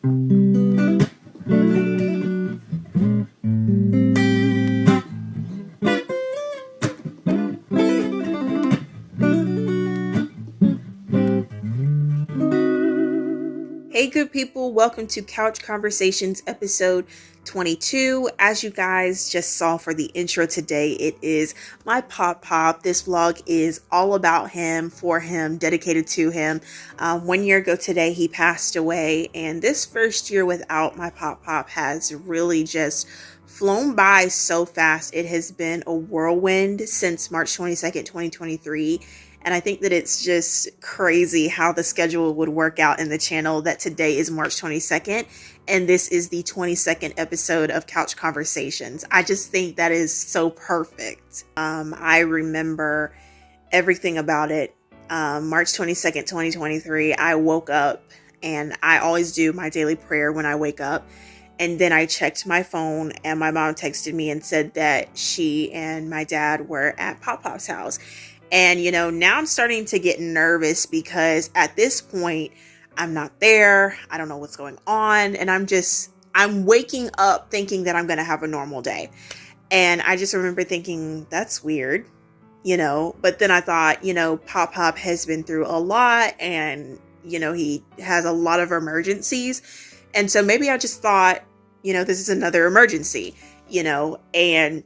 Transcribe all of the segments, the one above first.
Hey, good people, welcome to Couch Conversations episode 22. As you guys just saw for the intro today, it is my PopPop. This vlog is all about him, for him, dedicated to him. 1 year ago today, he passed away, and this first year without my PopPop has really just flown by so fast. It has been a whirlwind since March 22nd, 2023. And I think that it's just crazy how the schedule would work out in the channel that today is March 22nd. And this is the 22nd episode of Couch Conversations. I just think that is so perfect. I remember everything about it. March 22nd, 2023, I woke up, and I always do my daily prayer when I wake up. And then I checked my phone, and my mom texted me and said that she and my dad were at PopPop's house. And, now I'm starting to get nervous because at this point, I'm not there. I don't know what's going on. And I'm waking up thinking that I'm going to have a normal day. And I just remember thinking, that's weird, But then I thought, PopPop has been through a lot, and, he has a lot of emergencies. And so maybe I just thought, this is another emergency, and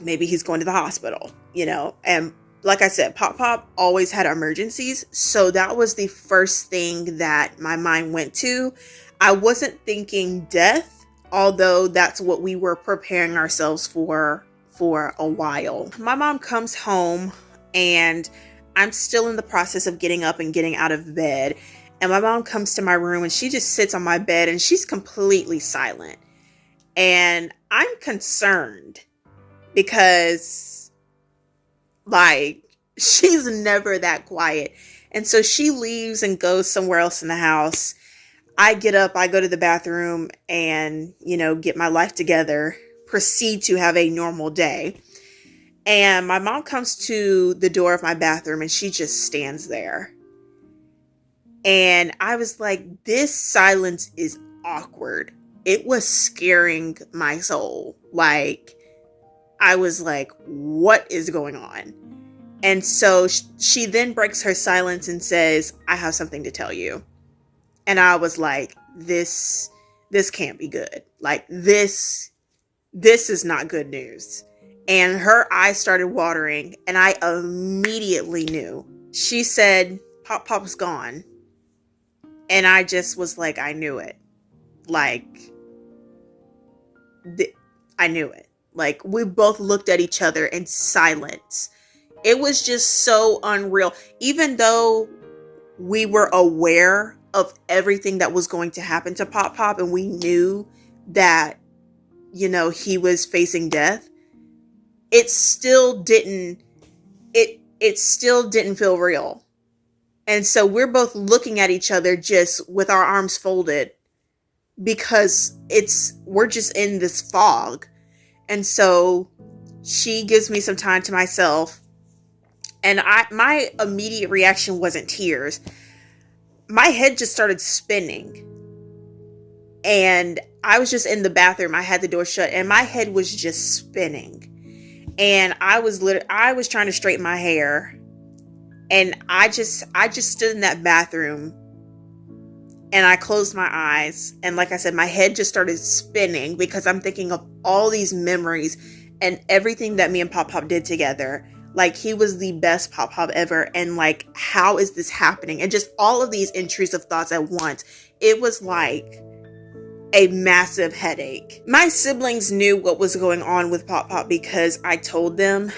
maybe he's going to the hospital, and like I said, PopPop always had emergencies. So that was the first thing that my mind went to. I wasn't thinking death, although that's what we were preparing ourselves for a while. My mom comes home, and I'm still in the process of getting up and getting out of bed. And my mom comes to my room, and she just sits on my bed, and she's completely silent. And I'm concerned because she's never that quiet. And so she leaves and goes somewhere else in the house. I get up, I go to the bathroom and, get my life together, proceed to have a normal day. And my mom comes to the door of my bathroom, and she just stands there. And I was like, this silence is awkward. It was scaring my soul. I was like, what is going on? And so she then breaks her silence and says, I have something to tell you. And I was like, this can't be good. This is not good news. And her eyes started watering, and I immediately knew. She said, PopPop's gone. And I just was like, I knew it. I knew it. We both looked at each other in silence. It was just so unreal. Even though we were aware of everything that was going to happen to PopPop, and we knew that, he was facing death, it still didn't feel real. And so we're both looking at each other just with our arms folded, because we're just in this fog. And so she gives me some time to myself, and my immediate reaction wasn't tears. My head just started spinning, and I was just in the bathroom. I had the door shut, and my head was just spinning, and I was trying to straighten my hair, and I just stood in that bathroom. And I closed my eyes, and like I said, my head just started spinning because I'm thinking of all these memories and everything that me and PopPop did together. He was the best PopPop ever, and how is this happening? And just all of these intrusive thoughts at once. It was like a massive headache. My siblings knew what was going on with PopPop because I told them.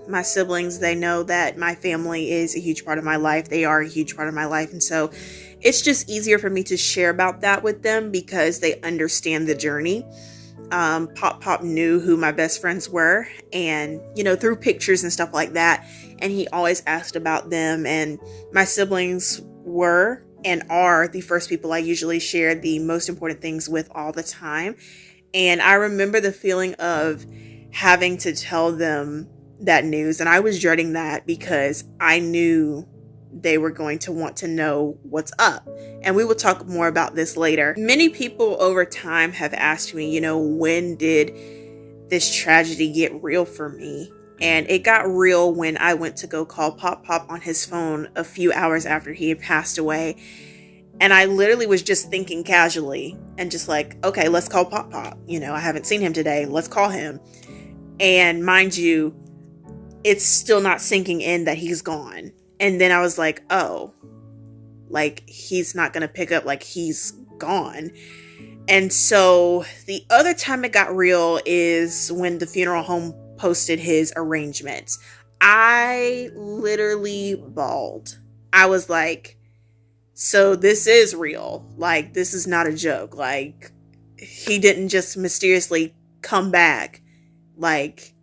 My siblings, they know that my family is a huge part of my life. They are a huge part of my life. And so it's just easier for me to share about that with them because they understand the journey. PopPop knew who my best friends were, and, through pictures and stuff like that. And he always asked about them. And my siblings were and are the first people I usually share the most important things with all the time. And I remember the feeling of having to tell them that news. And I was dreading that because I knew they were going to want to know what's up. And we will talk more about this later. Many people over time have asked me, when did this tragedy get real for me? And it got real when I went to go call Pop Pop on his phone a few hours after he had passed away. And I literally was just thinking casually and just like, okay, let's call Pop Pop. I haven't seen him today. Let's call him. And mind you, it's still not sinking in that he's gone. And then I was like, oh, like he's not going to pick up, like he's gone. And so the other time it got real is when the funeral home posted his arrangements. I literally bawled. I was like, so this is real. Like, this is not a joke. Like, he didn't just mysteriously come back. Like,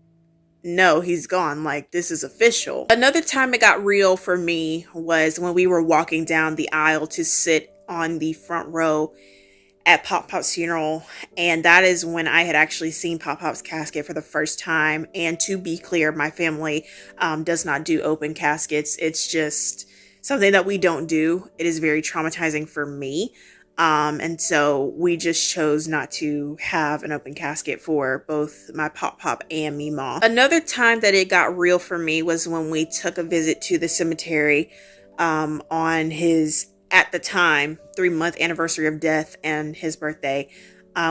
no, he's gone. Like, this is official. Another time it got real for me was when we were walking down the aisle to sit on the front row at Pop Pop's funeral. And that is when I had actually seen Pop Pop's casket for the first time. And to be clear, my family does not do open caskets. It's just something that we don't do. It is very traumatizing for me. And so we just chose not to have an open casket for both my Pop Pop and Meemaw. Another time that it got real for me was when we took a visit to the cemetery on his, at the time, 3-month anniversary of death and his birthday,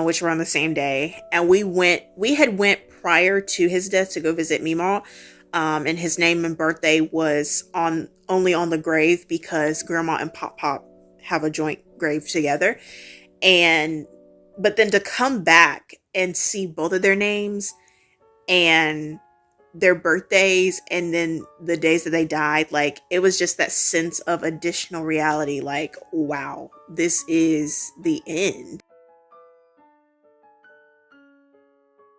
which were on the same day. And we had went prior to his death to go visit Meemaw. And his name and birthday was only on the grave because Grandma and Pop Pop have a joint grave together. But then to come back and see both of their names and their birthdays and then the days that they died, like it was just that sense of additional reality. Like, wow, this is the end.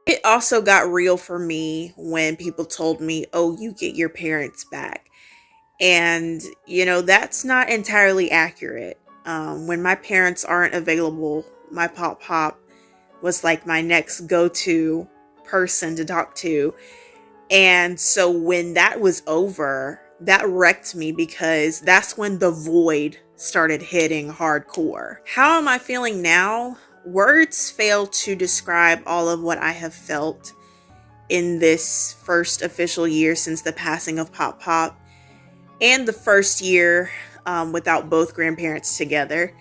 It also got real for me when people told me, oh, you get your parents back. And, that's not entirely accurate. When my parents aren't available, my Pop Pop was like my next go-to person to talk to. And so when that was over, that wrecked me because that's when the void started hitting hardcore. How am I feeling now? Words fail to describe all of what I have felt in this first official year since the passing of Pop Pop and the first year without both grandparents together.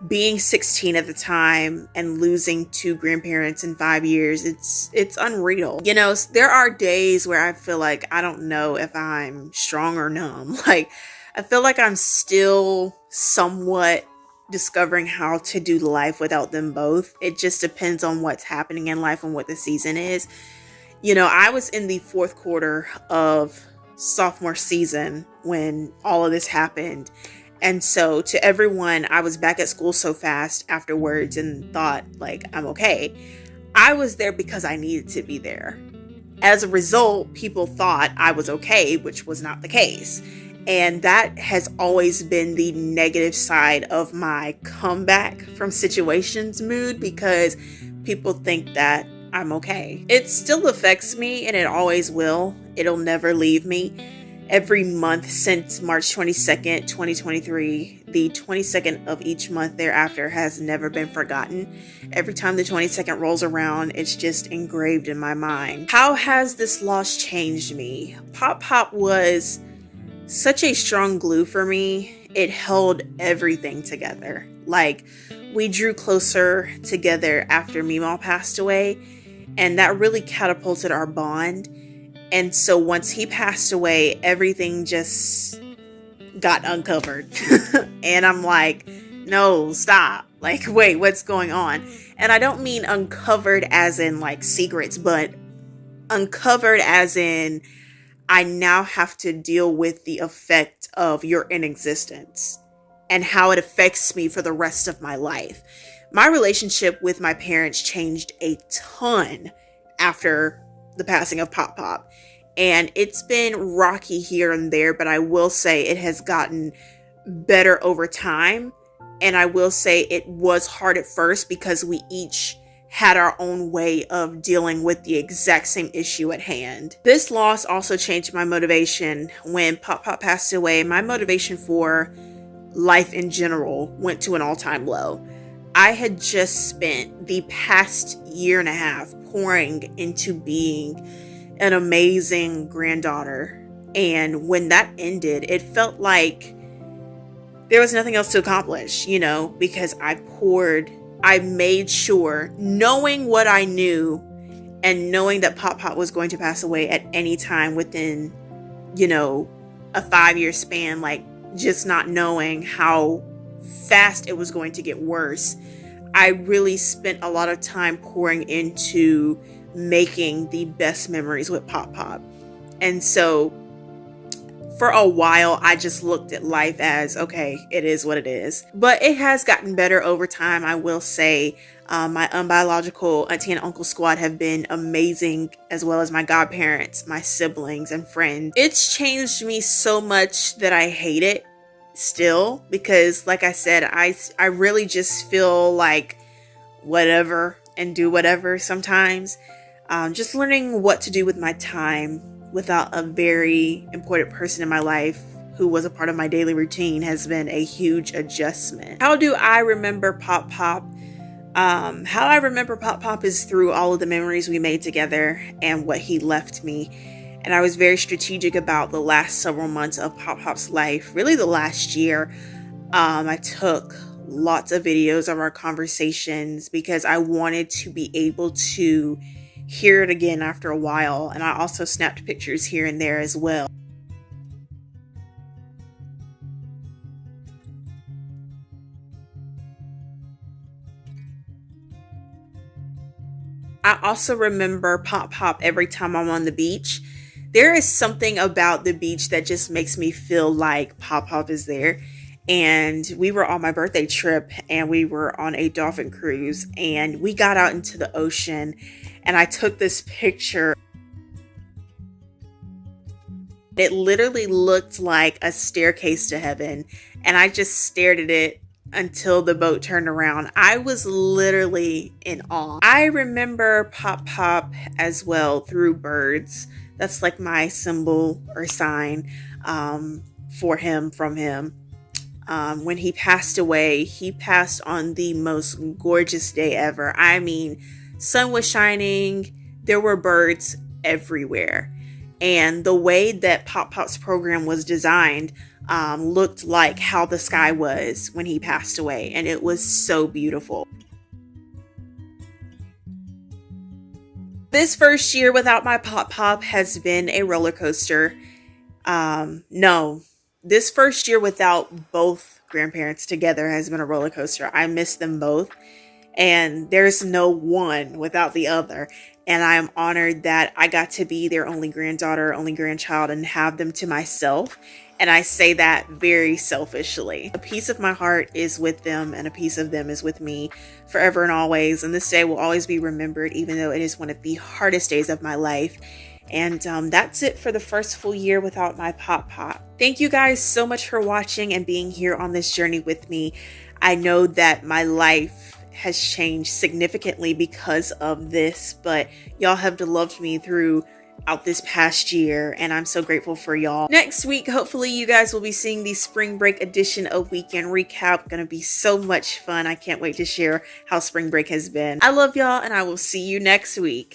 Being 16 at the time and losing 2 grandparents in 5 years, it's unreal. There are days where I feel like I don't know if I'm strong or numb. Like, I feel like I'm still somewhat discovering how to do life without them both. It just depends on what's happening in life and what the season is. I was in the 4th quarter of sophomore season when all of this happened. And so to everyone, I was back at school so fast afterwards and thought like, I'm okay. I was there because I needed to be there. As a result, people thought I was okay, which was not the case. And that has always been the negative side of my comeback from situations mood, because people think that I'm okay. It still affects me and it always will. It'll never leave me. Every month since March 22nd, 2023, the 22nd of each month thereafter has never been forgotten. Every time the 22nd rolls around, it's just engraved in my mind. How has this loss changed me? Pop Pop was such a strong glue for me. It held everything together. Like, we drew closer together after Meemaw passed away, and that really catapulted our bond. And so once he passed away, everything just got uncovered. And I'm like, no, stop. Like, wait, what's going on? And I don't mean uncovered as in like secrets, but uncovered as in I now have to deal with the effect of your inexistence and how it affects me for the rest of my life. My relationship with my parents changed a ton after the passing of Pop Pop. And it's been rocky here and there, but I will say it has gotten better over time. And I will say it was hard at first because we each had our own way of dealing with the exact same issue at hand. This loss also changed my motivation. When Pop Pop passed away, my motivation for life in general went to an all-time low. I had just spent the past year and a half pouring into being an amazing granddaughter. And when that ended, it felt like there was nothing else to accomplish, because I made sure, knowing what I knew and knowing that Pop Pop was going to pass away at any time within, a 5-year span, like just not knowing how fast it was going to get worse. I really spent a lot of time pouring into making the best memories with Pop Pop. And so for a while, I just looked at life as, okay, it is what it is. But it has gotten better over time, I will say. My unbiological auntie and uncle squad have been amazing, as well as my godparents, my siblings, and friends. It's changed me so much that I hate it still, because like I said, I really just feel like whatever and do whatever sometimes. Just learning what to do with my time without a very important person in my life who was a part of my daily routine has been a huge adjustment. How do I remember Pop Pop? How I remember Pop Pop is through all of the memories we made together and what he left me. And I was very strategic about the last several months of Pop Pop's life, really the last year. I took lots of videos of our conversations because I wanted to be able to hear it again after a while. And I also snapped pictures here and there as well. I also remember Pop Pop every time I'm on the beach. There is something about the beach that just makes me feel like Pop Pop is there. And we were on my birthday trip and we were on a dolphin cruise and we got out into the ocean and I took this picture. It literally looked like a staircase to heaven and I just stared at it until the boat turned around. I was literally in awe. I remember Pop Pop as well through birds. That's like my symbol or sign for him, from him. When he passed away, he passed on the most gorgeous day ever. I mean, sun was shining, there were birds everywhere. And the way that Pop Pop's program was designed looked like how the sky was when he passed away. And it was so beautiful. This first year without my Pop Pop has been a roller coaster. This first year without both grandparents together has been a roller coaster. I miss them both. And there's no one without the other. And I am honored that I got to be their only granddaughter, only grandchild, and have them to myself. And I say that very selfishly. A piece of my heart is with them and a piece of them is with me forever and always. And this day will always be remembered, even though it is one of the hardest days of my life. And that's it for the first full year without my Pop Pop. Thank you guys so much for watching and being here on this journey with me. I know that my life has changed significantly because of this, but y'all have loved me throughout this past year, and I'm so grateful for y'all. Next week, hopefully you guys will be seeing the spring break edition of Weekend Recap. Gonna be so much fun. I can't wait to share how spring break has been. I love y'all, and I will see you next week.